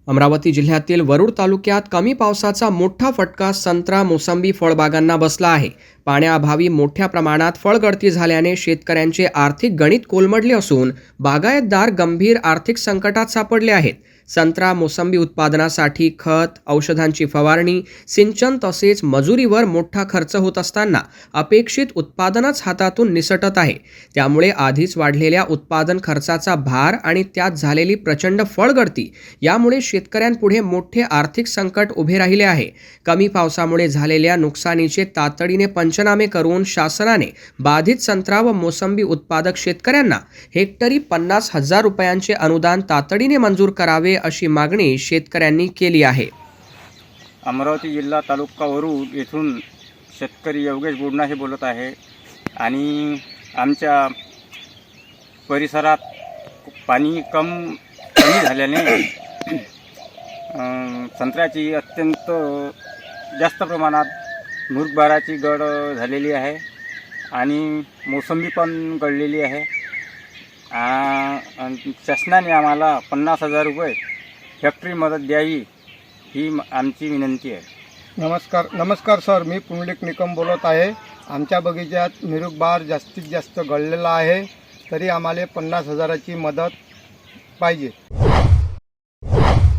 अमरावती जिल्ह्यातील वरुड तालुक्यात कमी पावसाचा मोठा फटका संत्रा मोसंबी फळबागांना बसला आहे। पाण्याअभावी मोठ्या प्रमाणात फळगळती झाल्याने शेतकऱ्यांचे आर्थिक गणित कोलमडले असून बागायतदार गंभीर आर्थिक संकटात सापडले आहेत। संत्रा मोसंबी उत्पादनासाठी खत, औषधांची फवारणी, सिंचन तसेच मजुरीवर मोठा खर्च होत असताना अपेक्षित उत्पादनच हातातून निसटत आहे। त्यामुळे आधीच वाढलेल्या उत्पादन खर्चाचा भार आणि त्यात झालेली प्रचंड फळगळती यामुळे शेतकऱ्यांपुढे मोठे आर्थिक संकट उभे राहिले आहे। कमी पावसामुळे झालेल्या नुकसानीचे तातडीने पंचनामे करून शासनाने बाधित संत्रा व मोसंबी उत्पादक शेतकऱ्यांना हेक्टरी 50,000 रुपयांचे अनुदान तातडीने मंजूर करावे अशी मागणी शेतकऱ्यांनी केली आहे। अमरावती जिल्हा तालुका वरुड येथून शेतकरी योगेश बुडना हे बोलत आहे आणि आमच्या परिसरात पाणी कमी झाल्याने संत्र्याची अत्यंत जास्त प्रमाणात मुरबाराची गळ झालेली आहे आणि मोसंबी पण गळलेली आहे। शासनाने आम्हाला 50,000 रुपये हेक्टरी मदत द्यावी ही आमची विनंती आहे। नमस्कार सर, मी पुंडलिक निकम बोलत आहे। आमच्या बगीच्यात मिरुकबार जास्तीत जास्त गळलेला आहे, तरी आम्हाला 50,000ची मदत पाहिजे।